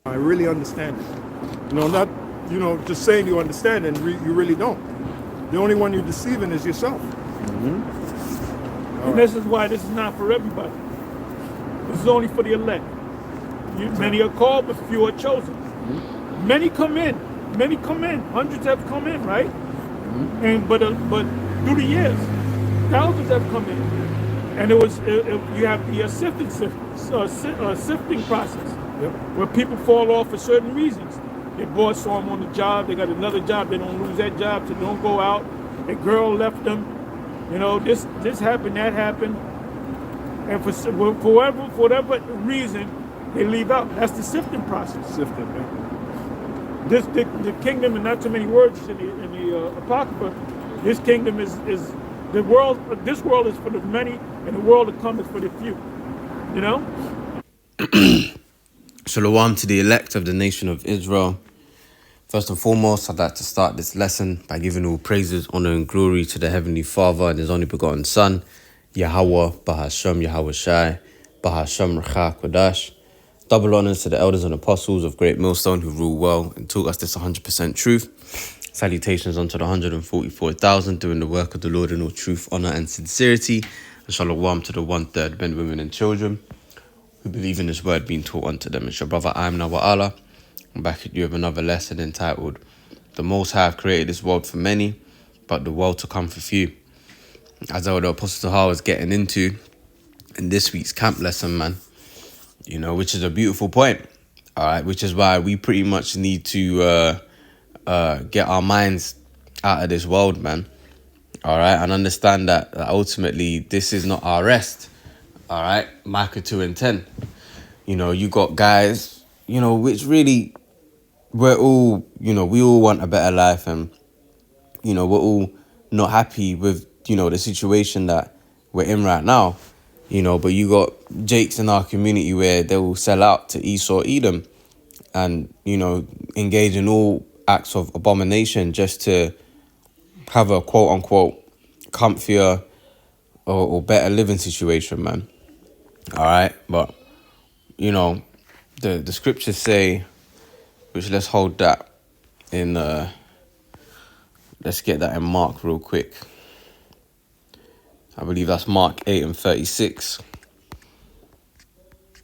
I really understand it. Not, just saying you understand and you really don't. The only one you're deceiving is yourself. And this is why this is not for everybody. This is only for the elect. Many are called, but few are chosen. Many come in. Many come in. Hundreds have come in, right? And but through the years, thousands have come in, and you have the sifting process, Yep. where people fall off for certain reasons. Their boss saw them on the job. They got another job. They don't lose that job, so they don't go out. A girl left them. This happened, that happened, and for whatever reason, they leave out. That's the sifting process. Sifting, man. The kingdom, and not too many words in the Apocrypha. This kingdom is the world. This world is for the many, and the world to come is for the few. Shalom to the elect of the nation of Israel. First and foremost, I'd like to start this lesson by giving all praises, honor, and glory to the Heavenly Father and His only begotten Son, Yahweh, Bahashem, Yahweh Shai, Bahashem, Recha, Kodash. Double honors to the elders and apostles of Great Millstone who rule well and taught us this 100% truth. Salutations unto the 144,000 doing the work of the Lord in all truth, honor, and sincerity. And shalom to the 1/3 men, women, and children who believe in His word being taught unto them. It's your brother, I am Nawa'ala. I'm back at you with another lesson entitled, The Most High have created this world for many, but the world to come for few. As the Apostle Tahar was getting into in this week's camp lesson, man, which is a beautiful point, all right, which is why we pretty much need to get our minds out of this world, man, all right, and understand that ultimately this is not our rest, all right. Micah 2:10, you got guys, which really, we're all, we all want a better life, and, we're all not happy with, the situation that we're in right now, but you got Jakes in our community where they will sell out to Esau, Edom, and, engage in all acts of abomination just to have a quote unquote comfier or better living situation, man. All right. But, the scriptures say, which let's hold that in, let's get that in Mark real quick. I believe that's Mark 8:36.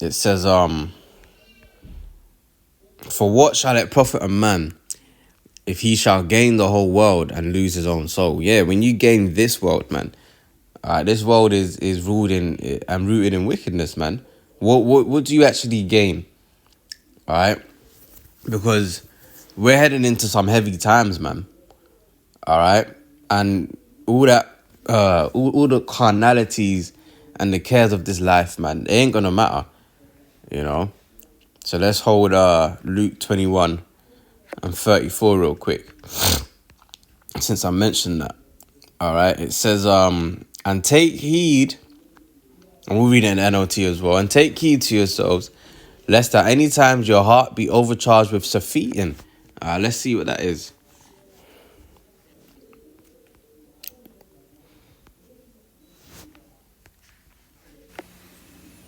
It says, for what shall it profit a man if he shall gain the whole world and lose his own soul? Yeah, when you gain this world, man, this world is ruled in and rooted in wickedness, man. What do you actually gain? All right, because we're heading into some heavy times, man. All right, and all that, all the carnalities and the cares of this life, man, it ain't gonna matter, So let's hold Luke 21:34 real quick, since I mentioned that. All right, it says, and take heed, and we'll read it in NLT as well, and take heed to yourselves, lest at any times your heart be overcharged with surfeiting. Let's see what that is.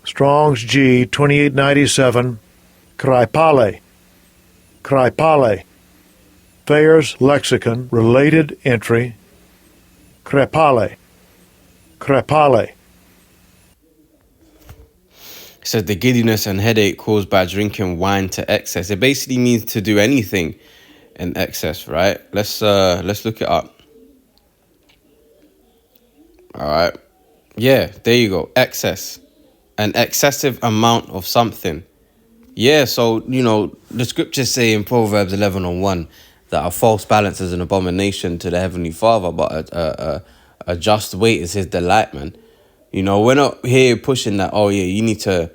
Strong's G 2897, Kraipale, Kraipale, Thayer's Lexicon, related entry, Krepale, Krepale. It says the giddiness and headache caused by drinking wine to excess. It basically means to do anything in excess, right? Let's look it up. All right. Yeah, there you go. Excess. An excessive amount of something. Yeah, so, the scriptures say in Proverbs 11:1 that a false balance is an abomination to the Heavenly Father, but a just weight is His delight, man. We're not here pushing that, oh, yeah, you need to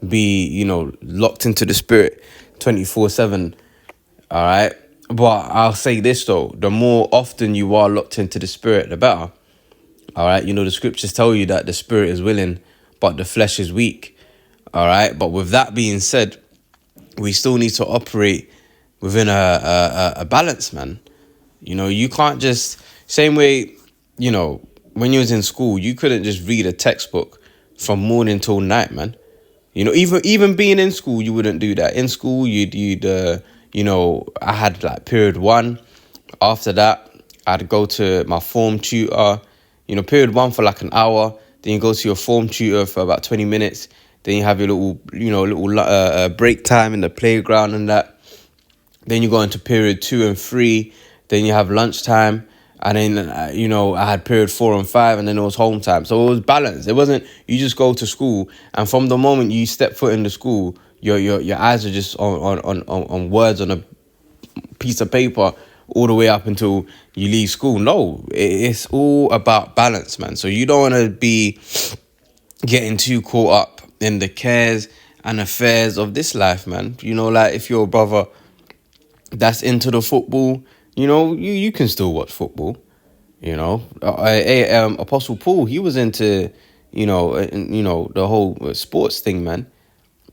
be, locked into the Spirit 24/7, all right? But I'll say this, though. The more often you are locked into the Spirit, the better, all right? The scriptures tell you that the Spirit is willing, but the flesh is weak, all right? But with that being said, we still need to operate within a balance, man. You can't just, same way, when you was in school, you couldn't just read a textbook from morning till night, man. You know, even being in school, you wouldn't do that. In school, you'd you know, I had like period 1. After that, I'd go to my form tutor. You know, period 1 for like an hour. Then you go to your form tutor for about 20 minutes. Then you have your little break time in the playground and that. Then you go into period 2 and 3. Then you have lunchtime. And then, you know, I had period 4 and 5, and then it was home time. So it was balanced. It wasn't, you just go to school, and from the moment you step foot in the school, your eyes are just on words on a piece of paper all the way up until you leave school. No, it's all about balance, man. So you don't want to be getting too caught up in the cares and affairs of this life, man. You know, like if you're a brother that's into the football, you know, you can still watch football. You know, Apostle Paul, he was into, you know, the whole sports thing, man.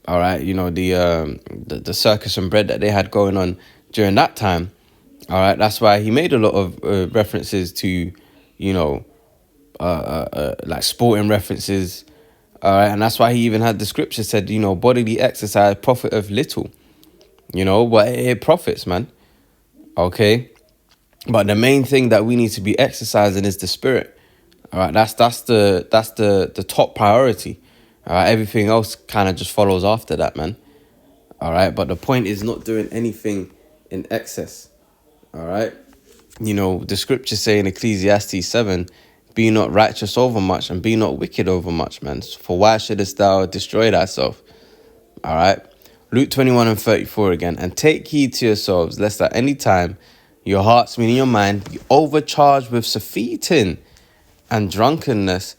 All right, you know, the circus and bread that they had going on during that time. All right, that's why he made a lot of references to, you know, like sporting references. All right, and that's why he even had the scripture said, you know, bodily exercise profiteth little. You know, but it profits, man. Okay. But the main thing that we need to be exercising is the spirit. All right, that's the top priority. All right, everything else kind of just follows after that, man. All right, but the point is not doing anything in excess. All right, you know, the scriptures say in Ecclesiastes 7, be not righteous over much and be not wicked over much, man. For why shouldest thou destroy thyself? All right, Luke 21 and 34 again. And take heed to yourselves, lest at any time your hearts, meaning your mind, be overcharged with surfeiting and drunkenness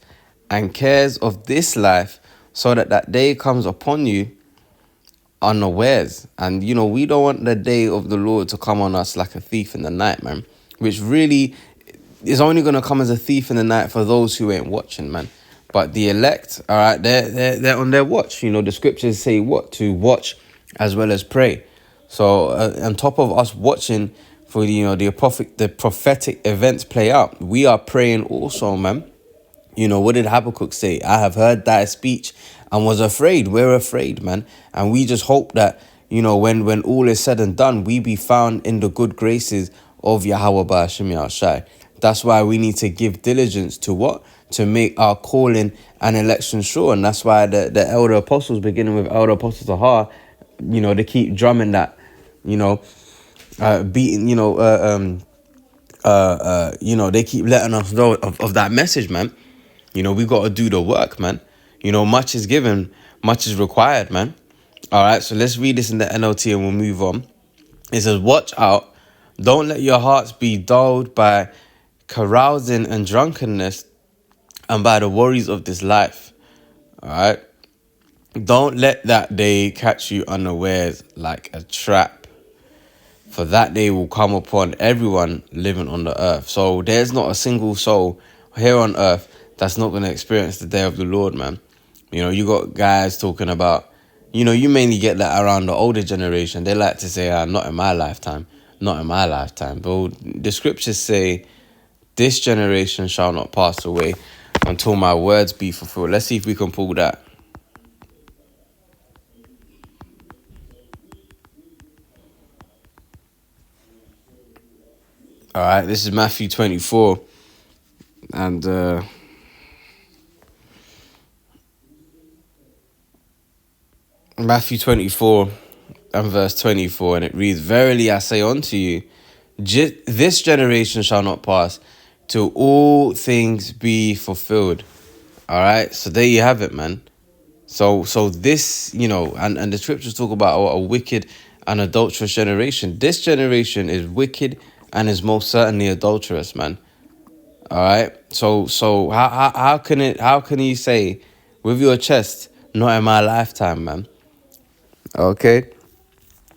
and cares of this life, so that day comes upon you unawares. And, you know, we don't want the day of the Lord to come on us like a thief in the night, man. Which really is only going to come as a thief in the night for those who ain't watching, man. But the elect, all right, they're on their watch. You know, the scriptures say what? To watch as well as pray. So on top of us watching for, you know, the prophetic events play out, we are praying also, man. You know, what did Habakkuk say? I have heard thy speech and was afraid. We're afraid, man. And we just hope that, you know, when all is said and done, we be found in the good graces of Yahweh Ba'ashim Yahushai. That's why we need to give diligence to what? To make our calling and election sure. And that's why the elder apostles, beginning with elder apostles Ahar, you know, they keep drumming that, you know, beating, you know, you know, they keep letting us know of that message, man. You know, we got to do the work, man. You know, much is given, much is required, man. All right, so let's read this in the NLT and we'll move on. It says, watch out. Don't let your hearts be dulled by carousing and drunkenness and by the worries of this life. All right. Don't let that day catch you unawares like a trap, for that day will come upon everyone living on the earth. So there's not a single soul here on earth that's not going to experience the day of the Lord, man. You know, you got guys talking about, you know, you mainly get that around the older generation. They like to say, not in my lifetime, not in my lifetime. But the scriptures say, this generation shall not pass away until my words be fulfilled. Let's see if we can pull that. All right, this is Matthew 24. And Matthew 24 and verse 24, and it reads, verily I say unto you, this generation shall not pass till all things be fulfilled. All right, so there you have it, man. So this, you know, and the scriptures talk about a wicked and adulterous generation. This generation is wicked and is most certainly adulterous, man. All right, so how can you say with your chest, not in my lifetime, man? Okay,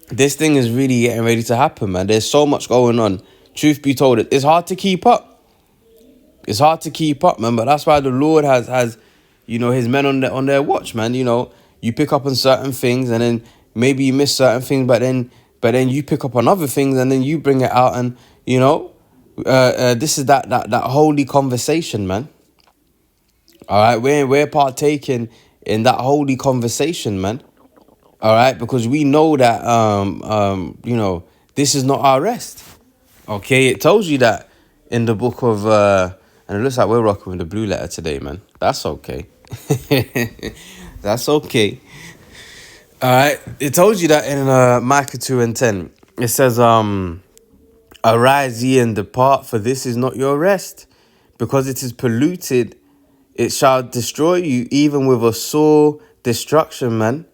this thing is really getting ready to happen, man. There's so much going on. Truth be told, it's hard to keep up. It's hard to keep up, man. But that's why the Lord has, you know, his men on their watch, man. You know, you pick up on certain things, and then maybe you miss certain things, but then you pick up on other things, and then you bring it out, and you know, this is that holy conversation, man. All right, we're partaking in that holy conversation, man. All right, because we know that you know, this is not our rest. Okay, it tells you that in the book of and it looks like we're rocking with the blue letter today, man. That's okay. That's okay. All right, it tells you that in Micah 2:10. It says, arise ye and depart, for this is not your rest, because it is polluted. It shall destroy you, even with a sore destruction, man.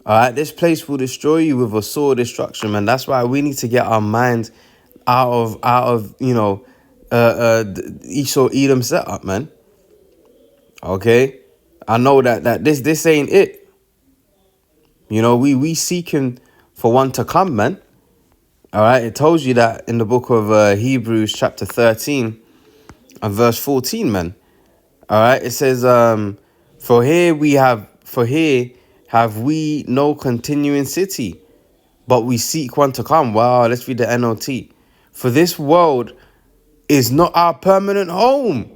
All right, this place will destroy you with a sore destruction, man. That's why we need to get our minds out of you know, Esau Edom setup, man. Okay, I know that this ain't it. You know, we seeking for one to come, man. All right, it tells you that in the book of Hebrews chapter 13 and verse 14, man. All right, it says, for here have we no continuing city, but we seek one to come. Wow, let's read the NLT. For this world is not our permanent home.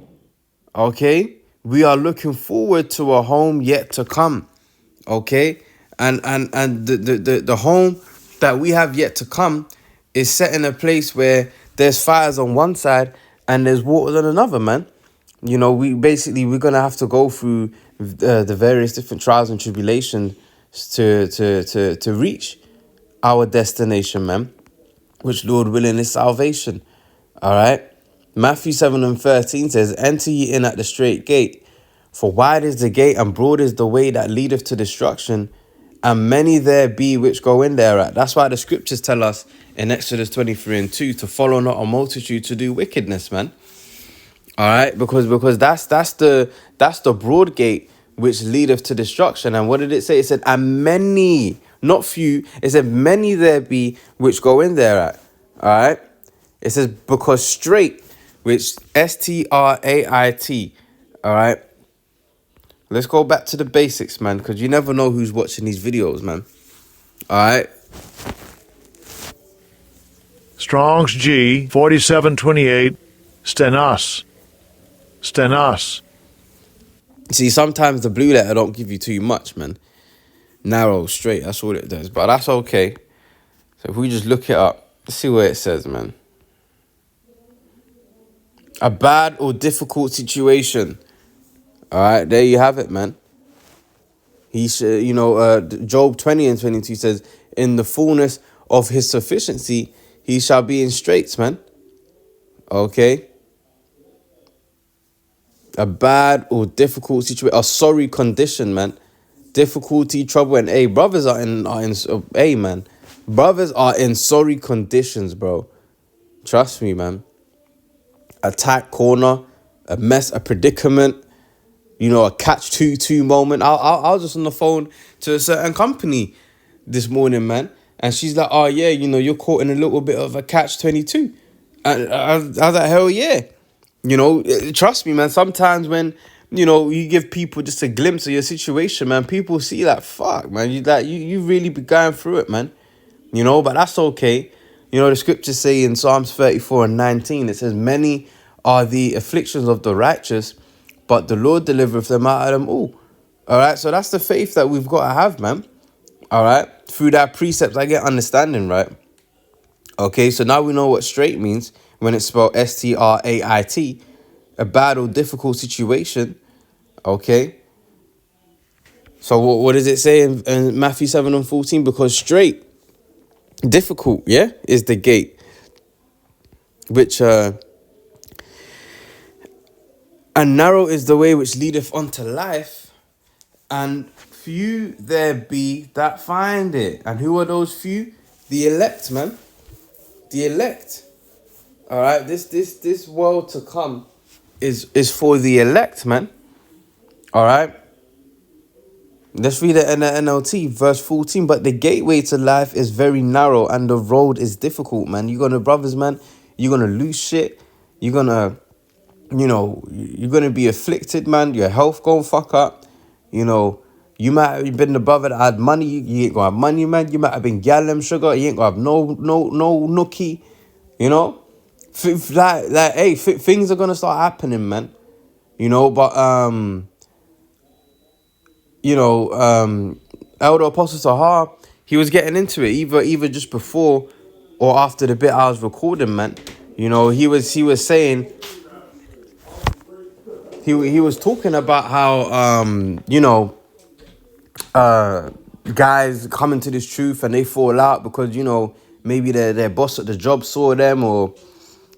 Okay, we are looking forward to a home yet to come. Okay, and the home that we have yet to come is set in a place where there's fires on one side and there's waters on another, man. You know, we're gonna have to go through the various different trials and tribulations to reach our destination, man, which, Lord willing, is salvation. All right. Matthew 7:13 says, enter ye in at the straight gate, for wide is the gate and broad is the way that leadeth to destruction, and many there be which go in thereat. That's why the scriptures tell us in Exodus 23:2 to follow not a multitude to do wickedness, man. All right, because that's the broad gate which leadeth to destruction. And what did it say? It said, and many, not few. It said, many there be which go in thereat. All right. It says, because straight, which Strait. All right. Let's go back to the basics, man, because you never know who's watching these videos, man. All right. Strong's G 4728. Stenos. Stenos. See, sometimes the blue letter don't give you too much, man. Narrow, straight, that's all it does. But that's okay. So if we just look it up, let's see what it says, man. A bad or difficult situation. All right, there you have it, man. He should, you know, Job 20:22 says, in the fullness of his sufficiency, he shall be in straits, man. Okay. A bad or difficult situation, a sorry condition, man. Difficulty, trouble, and brothers are in man. Brothers are in sorry conditions, bro. Trust me, man. A tight corner, a mess, a predicament, you know, a catch-22 moment. I was just on the phone to a certain company this morning, man, and she's like, oh yeah, you know, you're caught in a little bit of a catch-22. And I was like, hell yeah. You know, trust me, man, sometimes when, you know, you give people just a glimpse of your situation, man, people see like, fuck, man, you really be going through it, man. You know, but that's okay. You know, the scriptures say in Psalms 34:19, it says, many are the afflictions of the righteous, but the Lord delivereth them out of them all. All right, so that's the faith that we've got to have, man. All right, through that precepts, I get understanding, right? Okay, so now we know what straight means when it's spelled Strait, a bad or difficult situation. Okay. So what does it say in Matthew 7:14? Because straight, difficult, yeah, is the gate, which and narrow is the way which leadeth unto life, and few there be that find it. And who are those few? The elect, man. The elect. All right, this world to come is for the elect, man. All right. Let's read it in the NLT, verse 14. But the gateway to life is very narrow and the road is difficult, man. You're gonna, brothers, man, you're gonna lose shit. You're gonna, you know, you're gonna be afflicted, man. Your health gonna fuck up. You know, you might have been the brother that had money. You ain't gonna have money, man. You might have been gallem sugar. You ain't gonna have no nookie. You know, things are gonna start happening, man. You know, but Elder Apostle Tahar, he was getting into it either just before or after the bit I was recording, man. He was saying he was talking about how guys come into this truth and they fall out because maybe their boss at the job saw them, or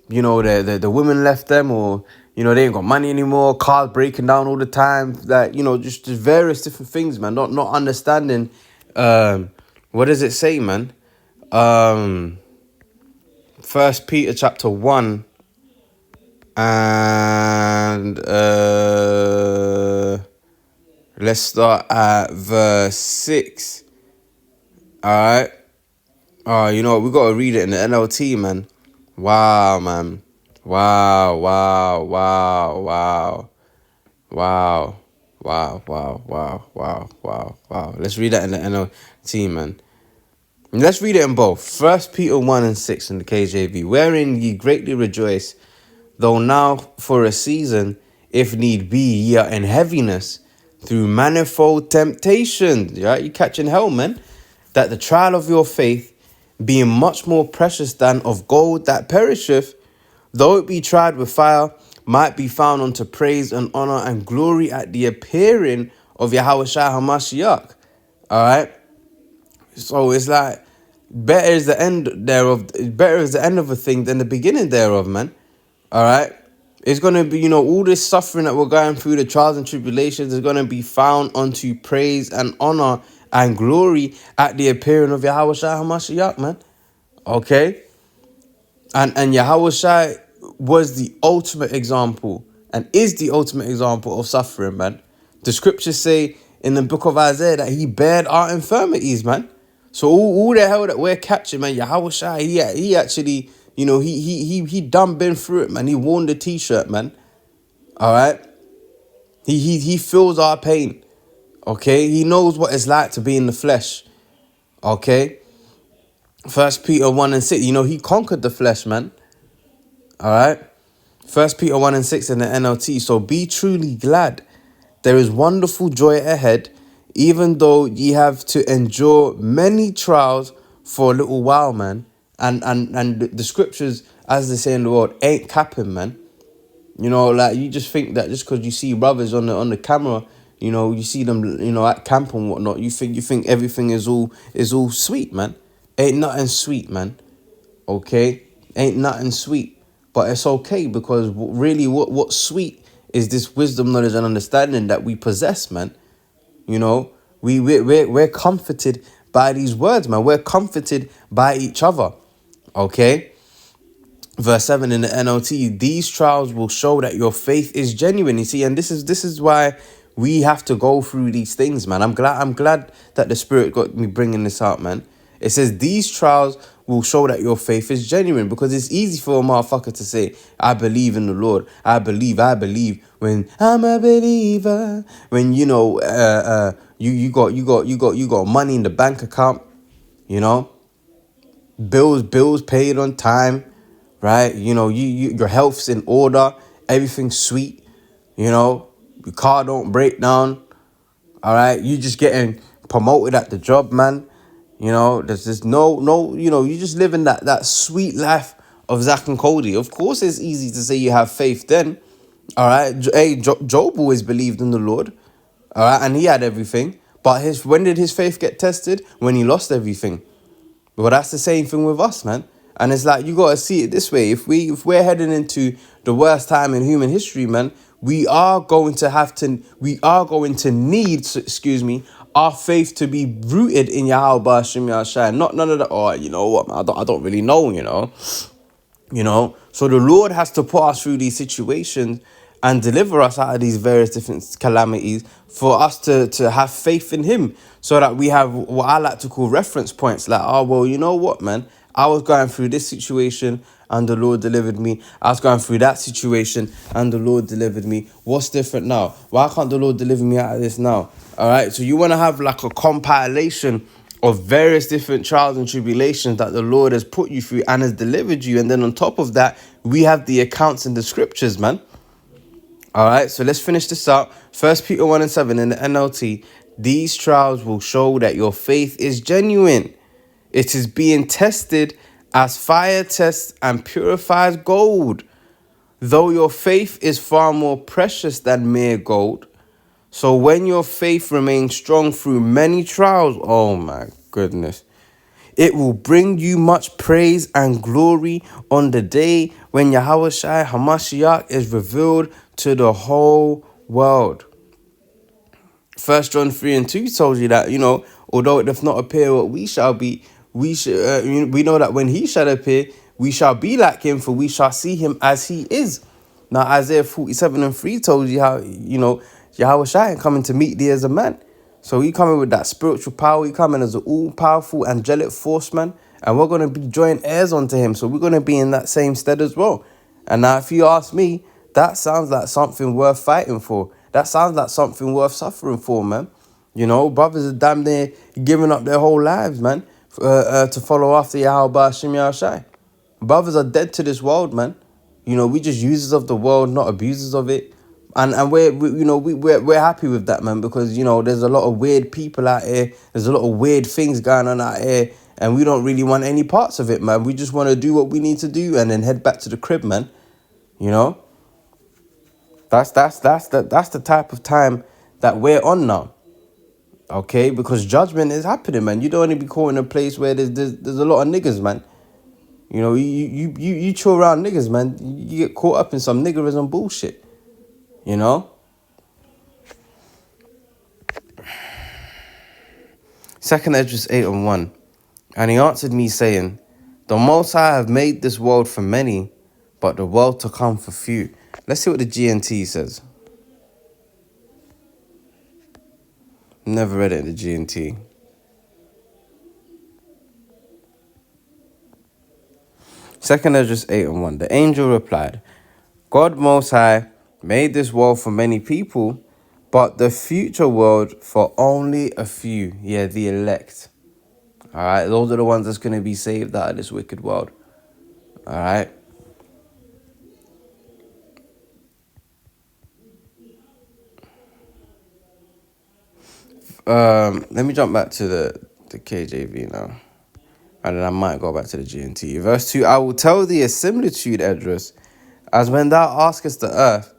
the women left them, or they ain't got money anymore, cars breaking down all the time, like just various different things, man. Not understanding what does it say, man. First Peter chapter 1 and let's start at verse 6. Alright. You know what, we gotta read it in the NLT, man. Wow, man. Wow. Let's read that in the NLT, man. Let's read it in both. 1 Peter 1 and 6 in the KJV. Wherein ye greatly rejoice, though now for a season, if need be, ye are in heaviness, through manifold temptations. Right? You catching hell, man. That the trial of your faith, being much more precious than of gold that perisheth, though it be tried with fire, might be found unto praise and honor and glory at the appearing of Yahushua HaMashiach. Alright? So it's like, better is the end of a thing than the beginning thereof, man. Alright? It's going to be, all this suffering that we're going through, the trials and tribulations, is going to be found unto praise and honor and glory at the appearing of Yahushua HaMashiach, man. Okay? And Yahushua was the ultimate example and is the ultimate example of suffering, man. The scriptures say in the book of Isaiah that he bared our infirmities, man. So all the hell that we're catching, man, Yahushua, he actually, he done been through it, man. He worn the t-shirt, man. All right? He feels our pain. Okay? He knows what it's like to be in the flesh. Okay? 1 Peter 1 and 6, he conquered the flesh, man. All right? 1 Peter 1 and 6 in the NLT. So be truly glad. There is wonderful joy ahead, even though ye have to endure many trials for a little while, man. And the scriptures, as they say in the world, ain't capping, man. Like, you just think that just because you see brothers on the camera, you see them, at camp and whatnot, you think everything is all sweet, man. Ain't nothing sweet, man. Okay? Ain't nothing sweet. But it's okay, because really what's sweet is this wisdom, knowledge, and understanding that we possess, man. We're comforted by these words, man. We're comforted by each other. Okay? Verse 7 in the NLT, these trials will show that your faith is genuine. You see, and this is why we have to go through these things, man. I'm glad that the Spirit got me bringing this out, man. It says these trials will show that your faith is genuine, because it's easy for a motherfucker to say, I believe in the Lord. I believe when I'm a believer. When you got money in the bank account, bills paid on time, right? Your health's in order, everything's sweet, your car don't break down. All right, you just getting promoted at the job, man. There's just no, you just living that sweet life of Zach and Cody. Of course, it's easy to say you have faith then. All right. Job always believed in the Lord. All right. And he had everything. But when did his faith get tested? When he lost everything. But that's the same thing with us, man. And it's like, you got to see it this way. If we're heading into the worst time in human history, man, we are going to need our faith to be rooted in Yahweh B'Hashem Yahshai. Not none of the, you know what, man, I don't really know, So the Lord has to put us through these situations and deliver us out of these various different calamities for us to have faith in him, so that we have what I like to call reference points. Like, well, you know what, man? I was going through this situation and the Lord delivered me. I was going through that situation and the Lord delivered me. What's different now? Why can't the Lord deliver me out of this now? All right. So you want to have like a compilation of various different trials and tribulations that the Lord has put you through and has delivered you. And then on top of that, we have the accounts in the scriptures, man. All right. So let's finish this out. 1 Peter 1 and 7 in the NLT. These trials will show that your faith is genuine. It is being tested as fire tests and purifies gold. Though your faith is far more precious than mere gold. So when your faith remains strong through many trials, oh my goodness, it will bring you much praise and glory on the day when Yahweh Shai HaMashiach is revealed to the whole world. 1 John 3 and 2 tells you that, although it doth not appear what we shall be, we know that when he shall appear, we shall be like him, for we shall see him as he is. Now, Isaiah 47 and 3 tells you how, Yahweh Shai ain't coming to meet thee as a man. So he coming with that spiritual power. He coming as an all-powerful angelic force, man. And we're going to be joint heirs unto him. So we're going to be in that same stead as well. And now, if you ask me, that sounds like something worth fighting for. That sounds like something worth suffering for, man. Brothers are damn near giving up their whole lives, man, to follow after Yahweh Ba'ashim Yahushai. Brothers are dead to this world, man. We just users of the world, not abusers of it. And we're happy with that, man, because, there's a lot of weird people out here. There's a lot of weird things going on out here. And we don't really want any parts of it, man. We just want to do what we need to do and then head back to the crib, man. That's the type of time that we're on now. Okay, because judgment is happening, man. You don't want to be caught in a place where there's a lot of niggas, man. You chill around niggas, man. You get caught up in some niggerism bullshit. Second Esdras 8 and 1. And he answered me, saying, The Most High have made this world for many, but the world to come for few. Let's see what the GNT says. Never read it in the GNT. Second Esdras 8 and 1. The angel replied, God Most High made this world for many people, but the future world for only a few. Yeah, the elect. All right, those are the ones that's going to be saved out of this wicked world. All right. Let me jump back to the KJV now. And then I might go back to the GNT. Verse 2, I will tell thee a similitude, Esdras, as when thou askest the earth,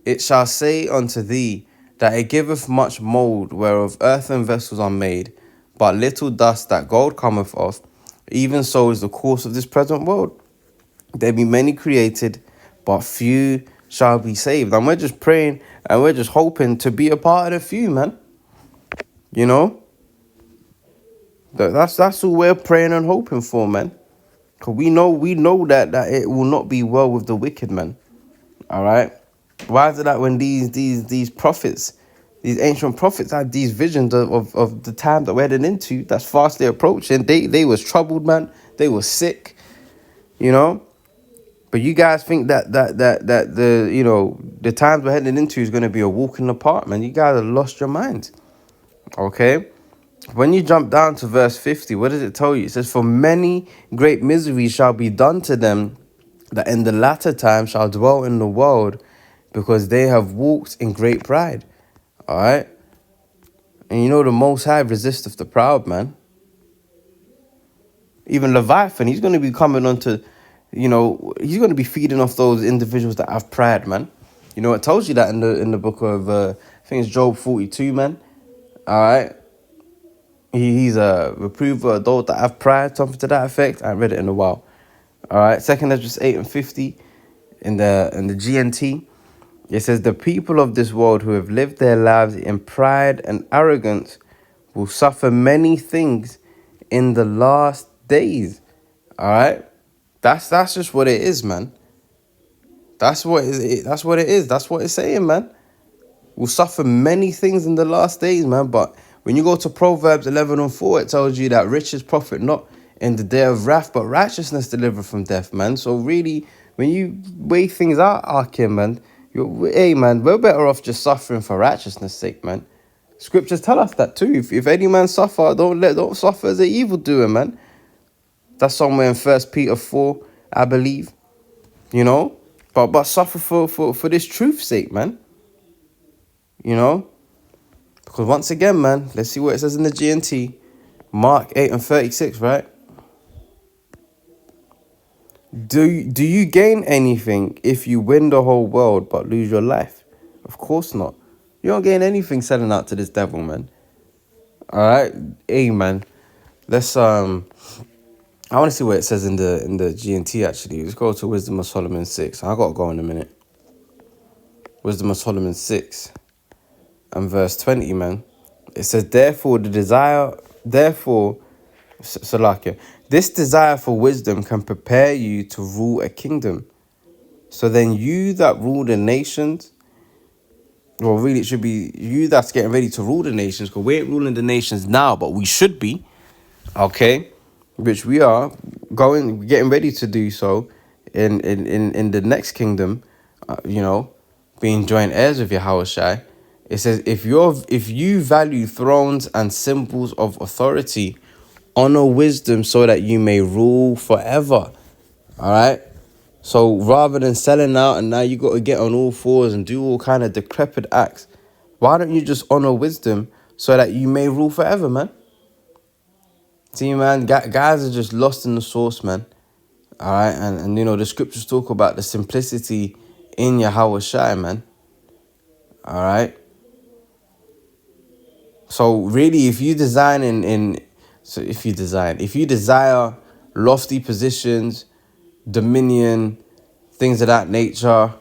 it shall say unto thee that it giveth much mould whereof earthen vessels are made, but little dust that gold cometh off. Even so is the course of this present world. There be many created, but few shall be saved. And we're just praying and we're just hoping to be a part of the few, man. That's all we're praying and hoping for, man. Because we know that it will not be well with the wicked, man. All right. Why is it that when these prophets, these ancient prophets had these visions of the time that we're heading into, that's fastly approaching, they was troubled, man. They were sick, But you guys think that the times we're heading into is going to be a walk in the park, man. You guys have lost your minds. Okay. When you jump down to verse 50, what does it tell you? It says, for many great miseries shall be done to them that in the latter time shall dwell in the world, because they have walked in great pride. All right. And the Most High resisteth the proud, man. Even Leviathan, he's going to be coming onto, he's going to be feeding off those individuals that have pride, man. It tells you that in the book of, I think it's Job 42, man. All right. He's a reprover of those that have pride, something to that effect. I haven't read it in a while. All right. Second Esdras 8 and 50 in the GNT. It says, the people of this world who have lived their lives in pride and arrogance will suffer many things in the last days. All right. That's just what it is, man. That's what it is. That's what it's saying, man. We'll suffer many things in the last days, man. But when you go to Proverbs 11 and 4, it tells you that riches profit not in the day of wrath, but righteousness deliver from death, man. So really, when you weigh things out, Akim, man, we're better off just suffering for righteousness' sake, man. Scriptures tell us that too. If any man suffer, don't suffer as an evildoer, man. That's somewhere in 1 Peter 4, I believe. But suffer for this truth's sake, man. Because once again, man, let's see what it says in the GNT. Mark 8:36, right? Do you gain anything if you win the whole world but lose your life? Of course not. You don't gain anything selling out to this devil, man. All right, hey, man. Let's I want to see what it says in the GNT actually. Let's go to Wisdom of Solomon 6. I gotta go in a minute. Wisdom of Solomon 6 and verse 20, man. It says, Salakia, this desire for wisdom can prepare you to rule a kingdom. So then you that rule the nations, well, really, it should be you that's getting ready to rule the nations, because we ain't ruling the nations now, but we should be, okay? Which we are getting ready to do so in the next kingdom, being joint heirs with Yahushua. It says, if you value thrones and symbols of authority, honor wisdom so that you may rule forever. All right? So rather than selling out and now you got to get on all fours and do all kind of decrepit acts, why don't you just honor wisdom so that you may rule forever, man? See, man, guys are just lost in the sauce, man. All right? And the scriptures talk about the simplicity in Yahushua, man. All right? So really, if you desire lofty positions, dominion, things of that nature,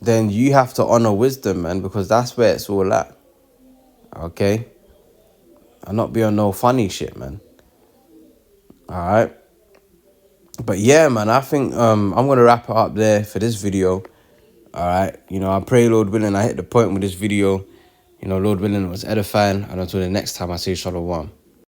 then you have to honor wisdom, man, because that's where it's all at. Okay? And not be on no funny shit, man. All right? But yeah, man, I think I'm going to wrap it up there for this video. All right? I pray, Lord willing, I hit the point with this video. Lord willing, it was edifying. And until the next time, I say shalom.